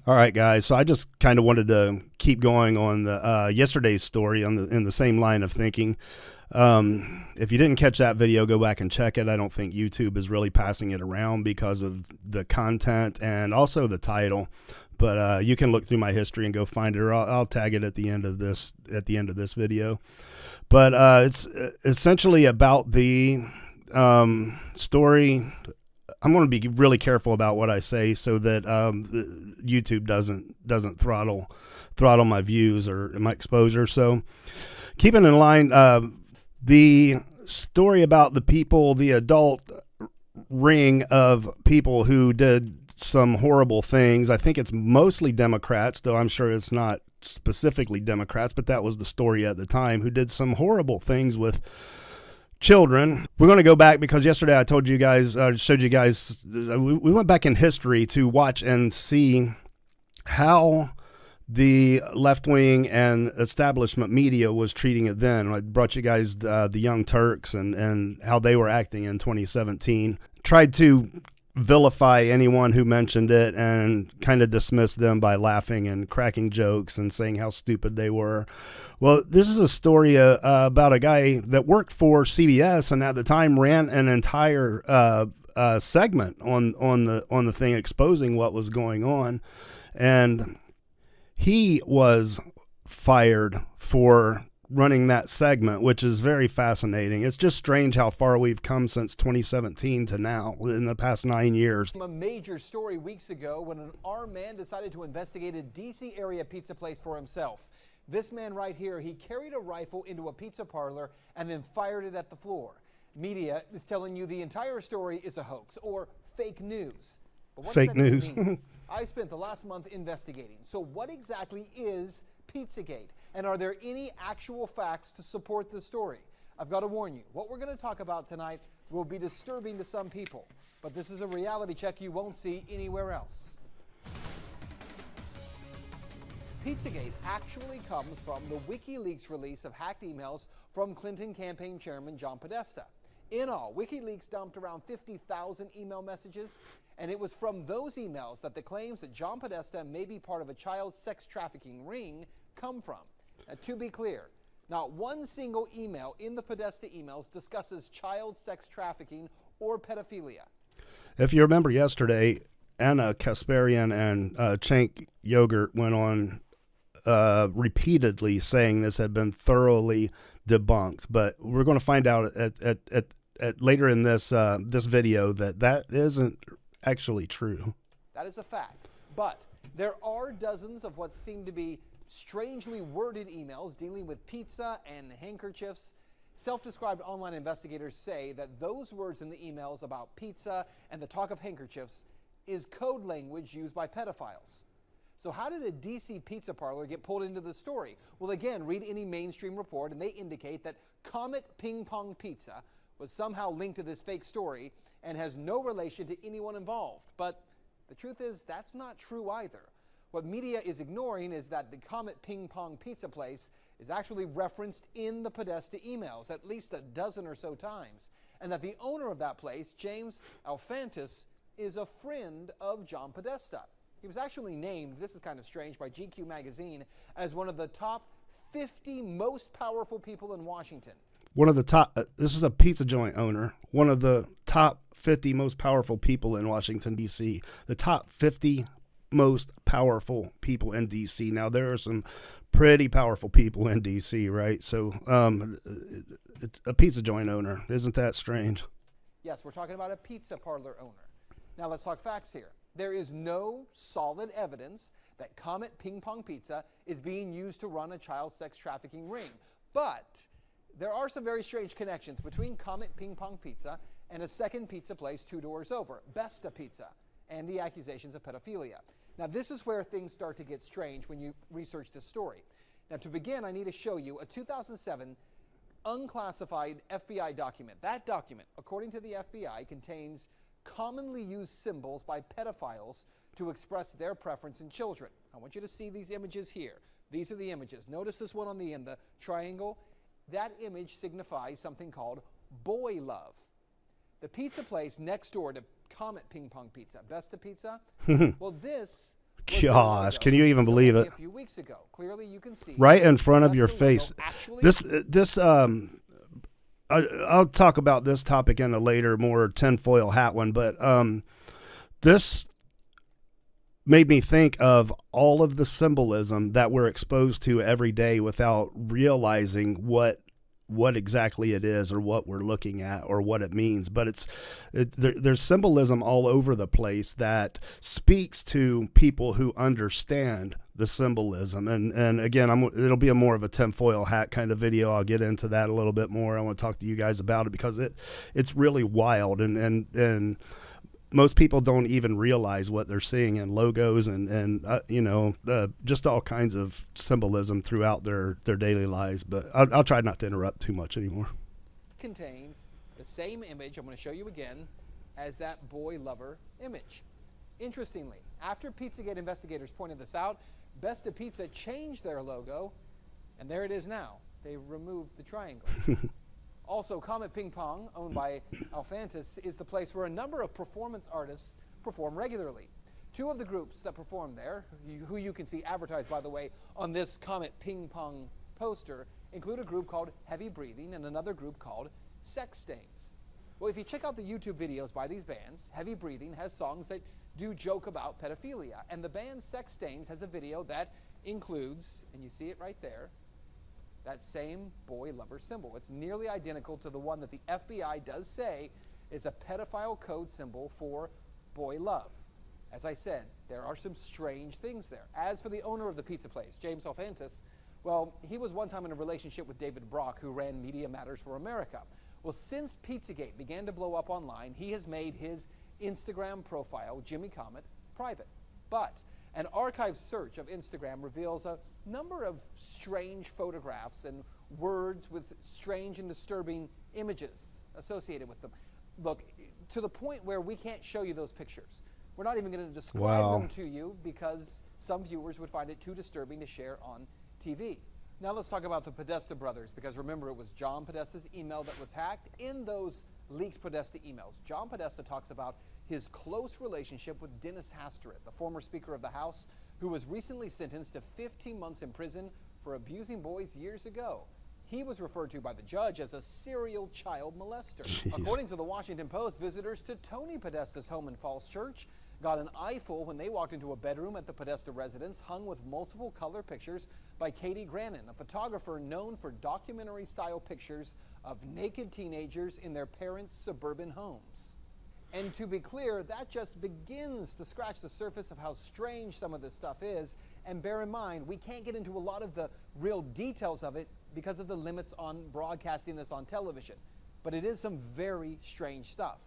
All right, guys. So I just kind of wanted to keep going on the yesterday's story in the same line of thinking. If you didn't catch that video, go back and check it. I don't think YouTube is really passing it around because of the content and also the title. But you can look through my history and go find it, or I'll tag it at the end of this video. But it's essentially about the story. I'm going to be really careful about what I say so that YouTube doesn't throttle my views or my exposure. So keeping in line the story about the adult ring of people who did some horrible things. I think it's mostly Democrats, though I'm sure it's not specifically Democrats, but that was the story at the time, who did some horrible things with children. We're going to go back because yesterday I told you guys, showed you guys, we went back in history to watch and see how the left wing and establishment media was treating it then. I brought you guys the Young Turks and how they were acting in 2017. Tried to vilify anyone who mentioned it and kind of dismiss them by laughing and cracking jokes and saying how stupid they were. Well, this is a story about a guy that worked for CBS and at the time ran an entire segment on the thing exposing what was going on, and he was fired for running that segment, which is very fascinating. It's just strange how far we've come since 2017 to now in the past 9 years. A major story weeks ago when an armed man decided to investigate a D.C. area pizza place for himself. This man right here, he carried a rifle into a pizza parlor and then fired it at the floor. Media is telling you the entire story is a hoax or fake news. But what Fake does that news. mean? I spent the last month investigating. So what exactly is Pizzagate? And are there any actual facts to support this story? I've got to warn you, what we're going to talk about tonight will be disturbing to some people, but this is a reality check you won't see anywhere else. Pizzagate actually comes from the WikiLeaks release of hacked emails from Clinton campaign chairman John Podesta. In all, WikiLeaks dumped around 50,000 email messages, and it was from those emails that the claims that John Podesta may be part of a child sex trafficking ring come from. Now, to be clear, not one single email in the Podesta emails discusses child sex trafficking or pedophilia. If you remember yesterday, Anna Kasparian and Cenk Yogurt went on repeatedly saying this had been thoroughly debunked, but we're going to find out at later in this this video that isn't actually true. That is a fact, but there are dozens of what seem to be strangely worded emails dealing with pizza and handkerchiefs. Self-described online investigators say that those words in the emails about pizza and the talk of handkerchiefs is code language used by pedophiles. So how did a DC pizza parlor get pulled into the story? Well, again, read any mainstream report and they indicate that Comet Ping Pong Pizza was somehow linked to this fake story and has no relation to anyone involved. But the truth is that's not true either. What media is ignoring is that the Comet Ping Pong Pizza place is actually referenced in the Podesta emails at least a dozen or so times, and that the owner of that place, James Alfantis, is a friend of John Podesta. He was actually named, this is kind of strange, by GQ magazine as one of the top 50 most powerful people in Washington. One of the top, this is a pizza joint owner, one of the top 50 most powerful people in Washington, D.C. The top 50 most powerful people in D.C. Now, there are some pretty powerful people in D.C., right? So, a pizza joint owner, isn't that strange? Yes, we're talking about a pizza parlor owner. Now, let's talk facts here. There is no solid evidence that Comet Ping Pong Pizza is being used to run a child sex trafficking ring. But there are some very strange connections between Comet Ping Pong Pizza and a second pizza place 2 doors over, Besta Pizza, and the accusations of pedophilia. Now, this is where things start to get strange when you research this story. Now, to begin, I need to show you a 2007 unclassified FBI document. That document, according to the FBI, contains commonly used symbols by pedophiles to express their preference in children. I want you to see these images here. These are the images. Notice this one on the end, the triangle. That image signifies something called boy love. The pizza place next door to Comet Ping Pong Pizza, Besta Pizza, well, this gosh, can you even believe it? A few weeks ago. Clearly you can see right in front of your face. Actually, I'll talk about this topic in a later, more tinfoil hat one, but this made me think of all of the symbolism that we're exposed to every day without realizing what exactly it is or what we're looking at or what it means. But there's symbolism all over the place that speaks to people who understand the symbolism. And again, it'll be a more of a tinfoil hat kind of video. I'll get into that a little bit more. I want to talk to you guys about it because it's really wild, and most people don't even realize what they're seeing in logos and just all kinds of symbolism throughout their daily lives. But I'll try not to interrupt too much anymore. Contains the same image, I'm going to show you again, as that boy lover image. Interestingly, after Pizzagate investigators pointed this out, Best of Pizza changed their logo, and there it is now. They removed the triangle. Also, Comet Ping Pong, owned by Alphantis, is the place where a number of performance artists perform regularly. Two of the groups that perform there, who you can see advertised, by the way, on this Comet Ping Pong poster, include a group called Heavy Breathing and another group called Sex Stains. Well, if you check out the YouTube videos by these bands, Heavy Breathing has songs that do joke about pedophilia, and the band Sex Stains has a video that includes, and you see it right there, that same boy lover symbol. It's nearly identical to the one that the FBI does say is a pedophile code symbol for boy love. As I said, there are some strange things there. As for the owner of the pizza place, James Alphantis, well, he was one time in a relationship with David Brock, who ran Media Matters for America. Well, since Pizzagate began to blow up online, he has made his Instagram profile, Jimmy Comet, private. But an archive search of Instagram reveals a number of strange photographs and words with strange and disturbing images associated with them. Look, to the point where we can't show you those pictures. We're not even going to describe them to you because some viewers would find it too disturbing to share on TV. Now let's talk about the Podesta brothers, because remember, it was John Podesta's email that was hacked. In those leaked Podesta emails, John Podesta talks about his close relationship with Dennis Hastert, the former Speaker of the House, who was recently sentenced to 15 months in prison for abusing boys years ago. He was referred to by the judge as a serial child molester. Jeez. According to the Washington Post, visitors to Tony Podesta's home in Falls Church got an eyeful when they walked into a bedroom at the Podesta residence hung with multiple color pictures by Katie Grannon, a photographer known for documentary-style pictures of naked teenagers in their parents' suburban homes. And to be clear, that just begins to scratch the surface of how strange some of this stuff is. And bear in mind, we can't get into a lot of the real details of it because of the limits on broadcasting this on television. But it is some very strange stuff.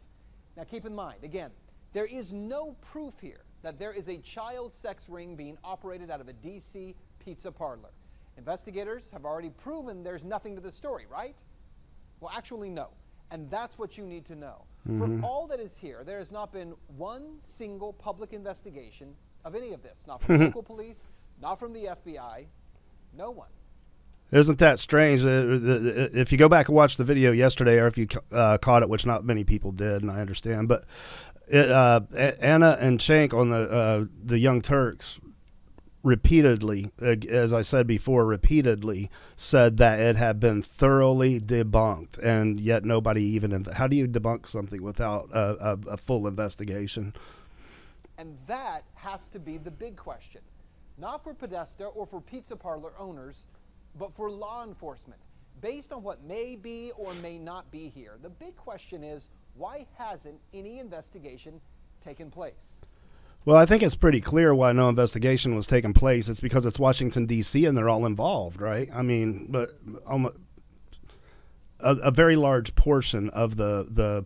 Now keep in mind, again, there is no proof here that there is a child sex ring being operated out of a DC pizza parlor. Investigators have already proven there's nothing to the story, right? Well, actually, no. And that's what you need to know. For all that is here, there has not been one single public investigation of any of this. Not from local police, not from the FBI, no one. Isn't that strange? If you go back and watch the video yesterday, or if you caught it, which not many people did, and I understand, but Anna and Shank on the Young Turks repeatedly, as I said before, repeatedly said that it had been thoroughly debunked, and yet nobody even. How do you debunk something without a full investigation? And that has to be the big question, not for Podesta or for pizza parlor owners, but for law enforcement. Based on what may be or may not be here, the big question is, why hasn't any investigation taken place? Well, I think it's pretty clear why no investigation was taking place. It's because it's Washington, D.C., and they're all involved, right? I mean, but a very large portion of the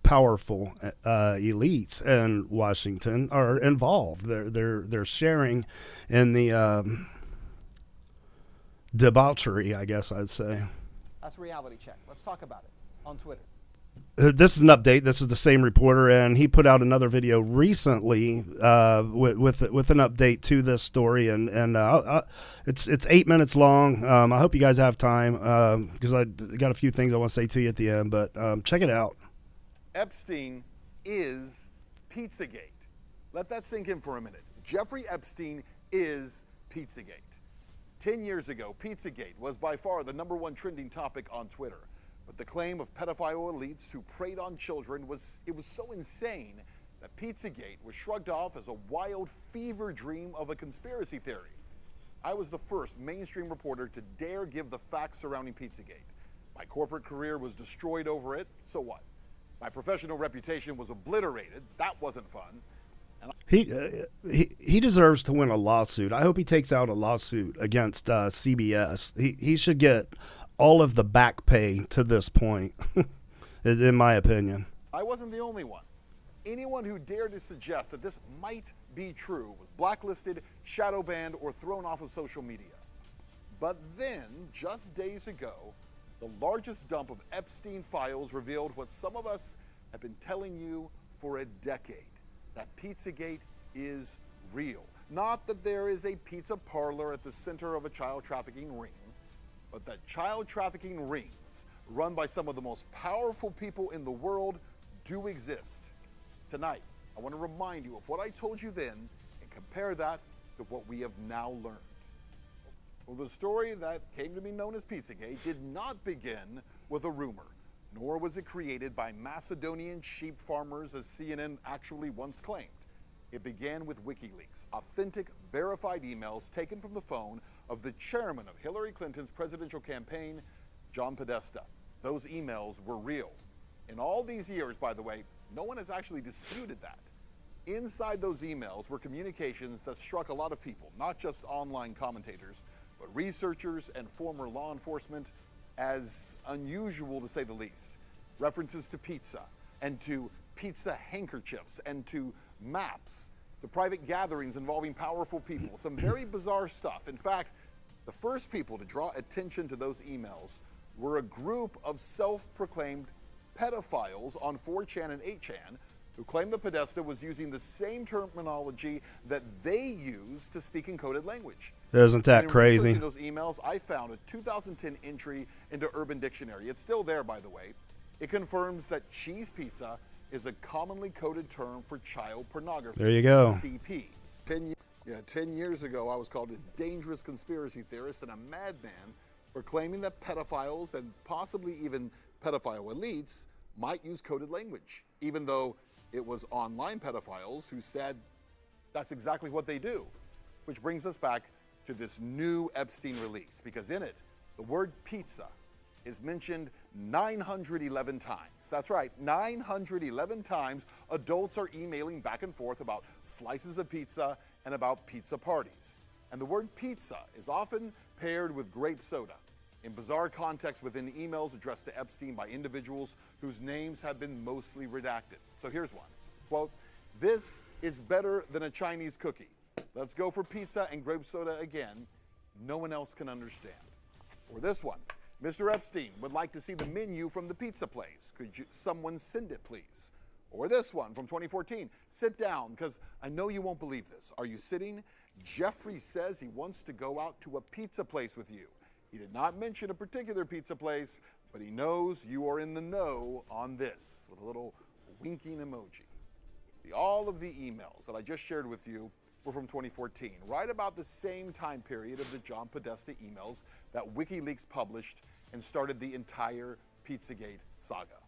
powerful elites in Washington are involved. They're sharing in the debauchery, I guess I'd say. That's Reality Check. Let's talk about it on Twitter. This is an update. This is the same reporter, and he put out another video recently with an update to this story, and it's 8 minutes long. I hope you guys have time because I got a few things I want to say to you at the end, but check it out. Epstein is Pizzagate. Let that sink in for a minute. Jeffrey Epstein is Pizzagate. 10 years ago, Pizzagate was by far the #1 trending topic on Twitter. But the claim of pedophile elites who preyed on children was so insane that Pizzagate was shrugged off as a wild fever dream of a conspiracy theory. I was the first mainstream reporter to dare give the facts surrounding Pizzagate. My corporate career was destroyed over it, so what? My professional reputation was obliterated, that wasn't fun. He deserves to win a lawsuit. I hope he takes out a lawsuit against CBS. He should get all of the back pay to this point, in my opinion. I wasn't the only one. Anyone who dared to suggest that this might be true was blacklisted, shadow banned, or thrown off of social media. But then, just days ago, the largest dump of Epstein files revealed what some of us have been telling you for a decade, that Pizzagate is real. Not that there is a pizza parlor at the center of a child trafficking ring, but that child trafficking rings run by some of the most powerful people in the world do exist. Tonight, I want to remind you of what I told you then and compare that to what we have now learned. Well, the story that came to be known as Pizzagate did not begin with a rumor, nor was it created by Macedonian sheep farmers, as CNN actually once claimed. It began with WikiLeaks, authentic, verified emails taken from the phone of the chairman of Hillary Clinton's presidential campaign, John Podesta. Those emails were real. In all these years, by the way, no one has actually disputed that. Inside those emails were communications that struck a lot of people, not just online commentators, but researchers and former law enforcement, as unusual to say the least. References to pizza and to pizza handkerchiefs and to maps, to private gatherings involving powerful people, some very bizarre stuff. In fact, the first people to draw attention to those emails were a group of self-proclaimed pedophiles on 4chan and 8chan who claimed that Podesta was using the same terminology that they use to speak in coded language. Isn't that in crazy? researching those emails, I found a 2010 entry into Urban Dictionary. It's still there, by the way. It confirms that cheese pizza is a commonly coded term for child pornography. There you go. CP. 10 years ago, I was called a dangerous conspiracy theorist and a madman for claiming that pedophiles and possibly even pedophile elites might use coded language, even though it was online pedophiles who said that's exactly what they do. Which brings us back to this new Epstein release, because in it, the word pizza is mentioned 911 times. That's right, 911 times adults are emailing back and forth about slices of pizza and about pizza parties. And the word pizza is often paired with grape soda in bizarre contexts within emails addressed to Epstein by individuals whose names have been mostly redacted. So here's one. Quote, "This is better than a Chinese cookie. Let's go for pizza and grape soda again. No one else can understand." Or this one. "Mr. Epstein would like to see the menu from the pizza place. Could someone send it, please?" Or this one from 2014. "Sit down, because I know you won't believe this. Are you sitting? Jeffrey says he wants to go out to a pizza place with you. He did not mention a particular pizza place, but he knows you are in the know on this," with a little winking emoji. All of the emails that I just shared with you were from 2014, right about the same time period of the John Podesta emails that WikiLeaks published and started the entire Pizzagate saga.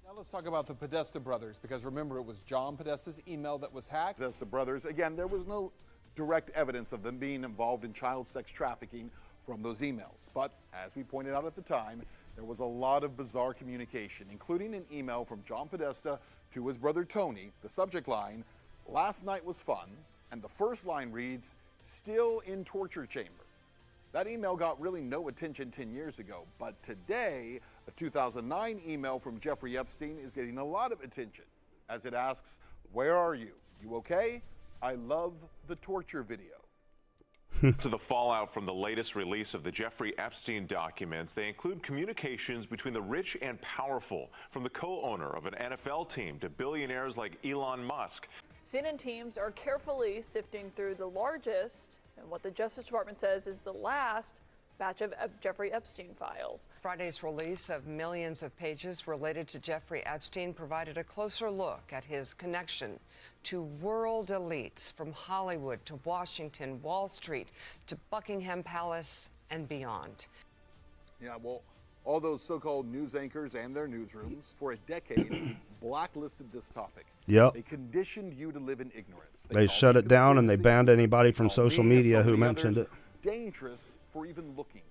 Now let's talk about the Podesta brothers, because remember, it was John Podesta's email that was hacked. Podesta brothers, again, there was no direct evidence of them being involved in child sex trafficking from those emails. But as we pointed out at the time, there was a lot of bizarre communication, including an email from John Podesta to his brother Tony. The subject line, "Last night was fun," and the first line reads, "Still in torture chamber." That email got really no attention 10 years ago, but today, a 2009 email from Jeffrey Epstein is getting a lot of attention, as it asks, "Where are you? You okay? I love the torture video." To the fallout from the latest release of the Jeffrey Epstein documents, they include communications between the rich and powerful, from the co-owner of an NFL team to billionaires like Elon Musk. CNN teams are carefully sifting through the largest and what the Justice Department says is the last batch of Jeffrey Epstein files. Friday's release of millions of pages related to Jeffrey Epstein provided a closer look at his connection to world elites from Hollywood to Washington, Wall Street to Buckingham Palace and beyond. Yeah, well, all those so-called news anchors and their newsrooms for a decade blacklisted this topic. Yep. They conditioned you to live in ignorance. They shut it down and they banned anybody from social media who mentioned it. Dangerous for even looking.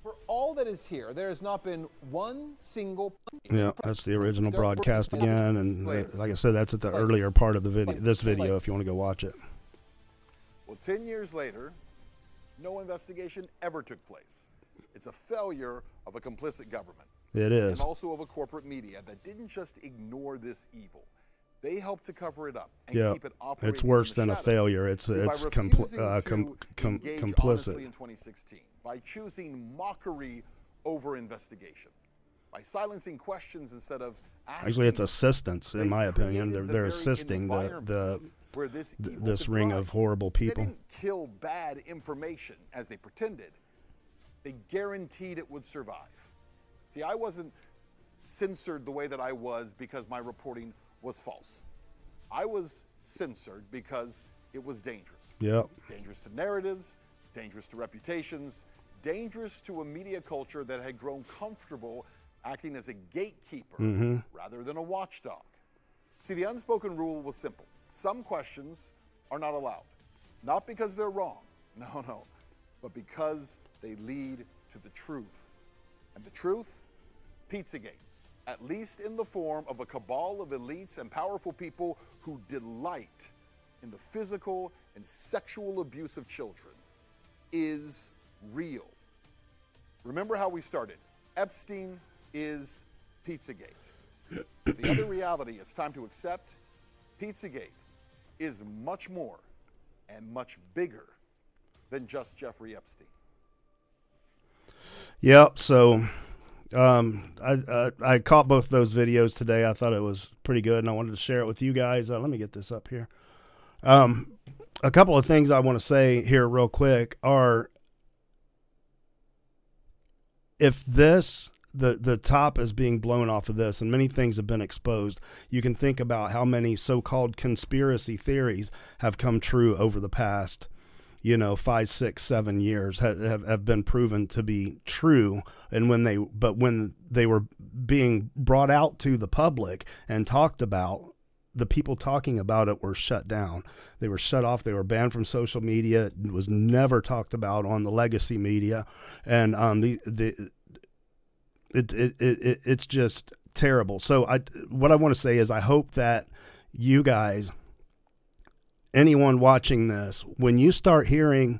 For all that is here, there has not been one single. Yeah, that's the original broadcast again, and like I said, that's at the earlier part of the video. This video, if you want to go watch it. Well, 10 years later, no investigation ever took place. It's a failure of a complicit government. It is. And also of a corporate media that didn't just ignore this evil. They helped to cover it up and keep it operating. It's worse than a failure. It's complicit. In 2016, by choosing mockery over investigation, by silencing questions instead of asking. Actually, it's assistance, in my opinion. They're assisting this ring of horrible people. They didn't kill bad information as they pretended. They guaranteed it would survive. See, I wasn't censored the way that I was because my reporting was false. I was censored because it was dangerous. Yep. Dangerous to narratives, dangerous to reputations, dangerous to a media culture that had grown comfortable acting as a gatekeeper rather than a watchdog. See, the unspoken rule was simple. Some questions are not allowed. Not because they're wrong, no, but because they lead to the truth. And the truth? Pizzagate. At least in the form of a cabal of elites and powerful people who delight in the physical and sexual abuse of children, is real. Remember how we started. Epstein is Pizzagate. The other reality it's time to accept, Pizzagate is much more and much bigger than just Jeffrey Epstein. Yep, so I caught both those videos today. I thought it was pretty good, and I wanted to share it with you guys. Let me get this up here. A couple of things I want to say here real quick are, if this, the top is being blown off of this, and many things have been exposed, you can think about how many so-called conspiracy theories have come true over the past 5, 6, 7 years have been proven to be true. And when they were being brought out to the public and talked about, the people talking about it were shut down. They were shut off. They were banned from social media. It was never talked about on the legacy media. And it's just terrible. So what I want to say is, I hope that you guys, anyone watching this, when you start hearing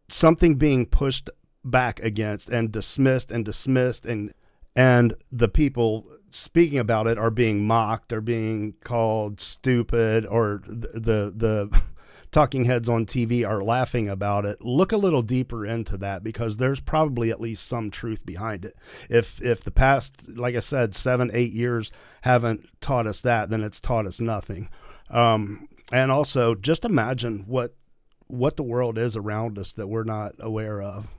something being pushed back against and dismissed and the people speaking about it are being mocked, or being called stupid, or the talking heads on TV are laughing about it, look a little deeper into that, because there's probably at least some truth behind it. If the past, like I said, 7, 8 years haven't taught us that, then it's taught us nothing. And also, just imagine what the world is around us that we're not aware of.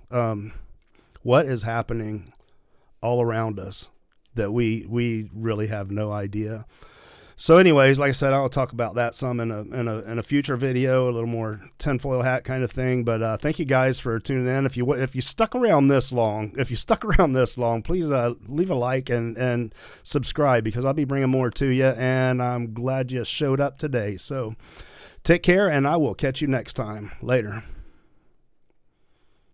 What is happening all around us that we really have no idea. So anyways, like I said, I'll talk about that some in a future video, a little more tinfoil hat kind of thing. But thank you guys for tuning in. If you stuck around this long, please leave a like and subscribe, because I'll be bringing more to you. And I'm glad you showed up today. So take care, and I will catch you next time. Later.